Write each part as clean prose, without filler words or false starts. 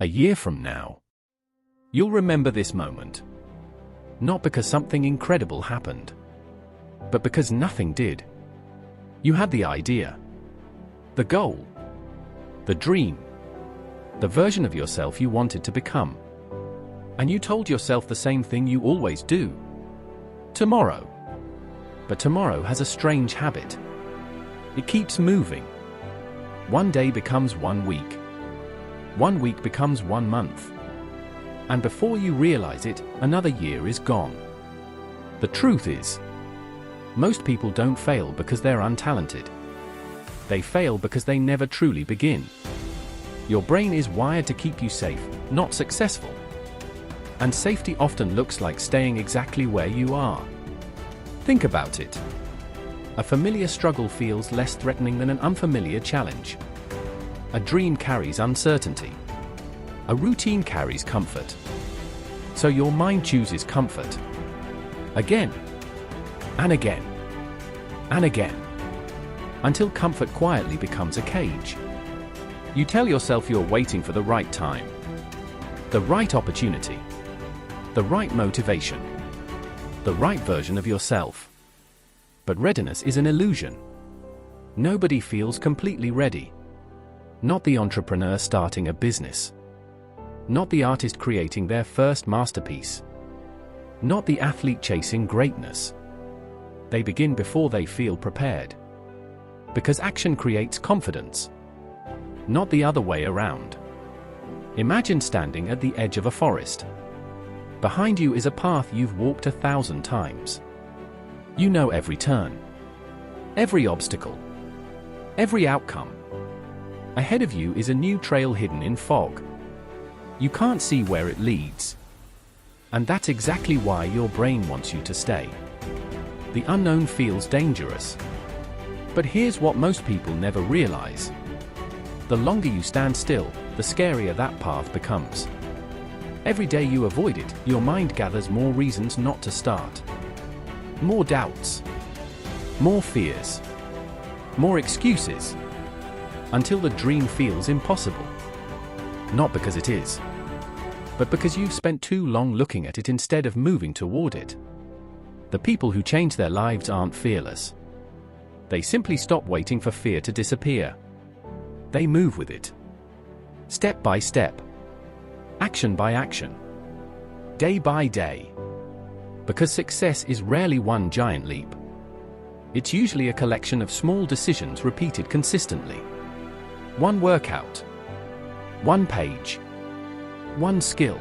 A year from now, you'll remember this moment. Not because something incredible happened, but because nothing did. You had the idea, the goal, the dream, the version of yourself you wanted to become. And you told yourself the same thing you always do. Tomorrow. But tomorrow has a strange habit. It keeps moving. One day becomes 1 week. 1 week becomes 1 month. And before you realize it, another year is gone. The truth is, most people don't fail because they're untalented. They fail because they never truly begin. Your brain is wired to keep you safe, not successful. And safety often looks like staying exactly where you are. Think about it. A familiar struggle feels less threatening than an unfamiliar challenge. A dream carries uncertainty. A routine carries comfort. So your mind chooses comfort. Again, and again, and again, until comfort quietly becomes a cage. You tell yourself you're waiting for the right time, the right opportunity, the right motivation, the right version of yourself. But readiness is an illusion. Nobody feels completely ready. Not the entrepreneur starting a business. Not the artist creating their first masterpiece. Not the athlete chasing greatness. They begin before they feel prepared. Because action creates confidence. Not the other way around. Imagine standing at the edge of a forest. Behind you is a path you've walked 1,000 times. You know every turn, every obstacle, every outcome. Ahead of you is a new trail hidden in fog. You can't see where it leads. And that's exactly why your brain wants you to stay. The unknown feels dangerous. But here's what most people never realize. The longer you stand still, the scarier that path becomes. Every day you avoid it, your mind gathers more reasons not to start. More doubts. More fears. More excuses. Until the dream feels impossible. Not because it is, but because you've spent too long looking at it instead of moving toward it. The people who change their lives aren't fearless. They simply stop waiting for fear to disappear. They move with it. Step by step. Action by action. Day by day. Because success is rarely one giant leap. It's usually a collection of small decisions repeated consistently. One workout. One page. One skill.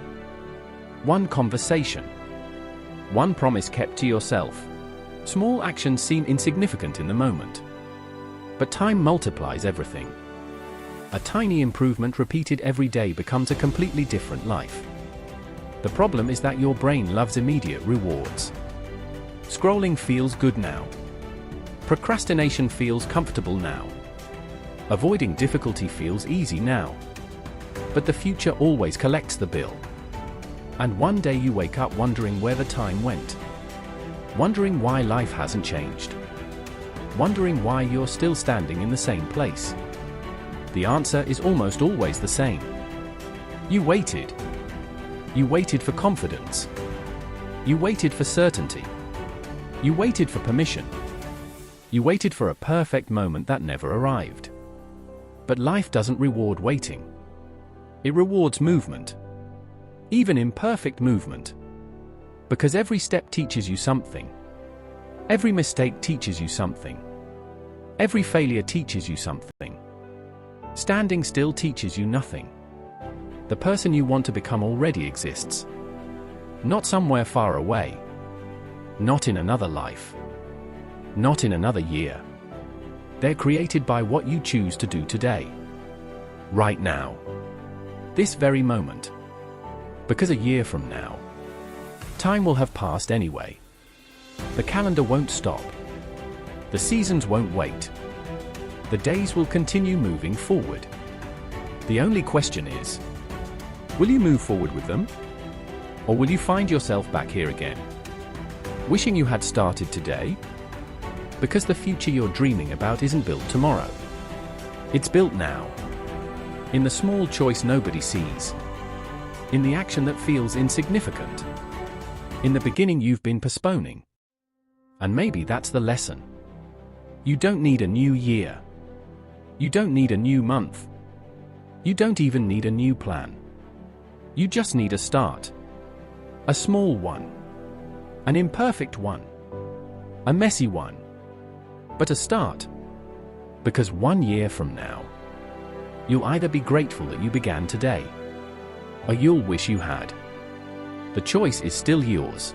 One conversation. One promise kept to yourself. Small actions seem insignificant in the moment. But time multiplies everything. A tiny improvement repeated every day becomes a completely different life. The problem is that your brain loves immediate rewards. Scrolling feels good now. Procrastination feels comfortable now. Avoiding difficulty feels easy now. But the future always collects the bill. And one day you wake up wondering where the time went. Wondering why life hasn't changed. Wondering why you're still standing in the same place. The answer is almost always the same. You waited. You waited for confidence. You waited for certainty. You waited for permission. You waited for a perfect moment that never arrived. But life doesn't reward waiting. It rewards movement. Even imperfect movement. Because every step teaches you something. Every mistake teaches you something. Every failure teaches you something. Standing still teaches you nothing. The person you want to become already exists. Not somewhere far away. Not in another life. Not in another year. They're created by what you choose to do today. Right now. This very moment. Because a year from now, time will have passed anyway. The calendar won't stop. The seasons won't wait. The days will continue moving forward. The only question is, will you move forward with them? Or will you find yourself back here again, wishing you had started today? Because the future you're dreaming about isn't built tomorrow. It's built now. In the small choice nobody sees. In the action that feels insignificant. In the beginning you've been postponing. And maybe that's the lesson. You don't need a new year. You don't need a new month. You don't even need a new plan. You just need a start. A small one. An imperfect one. A messy one. But a start. Because 1 year from now, you'll either be grateful that you began today, or you'll wish you had. The choice is still yours.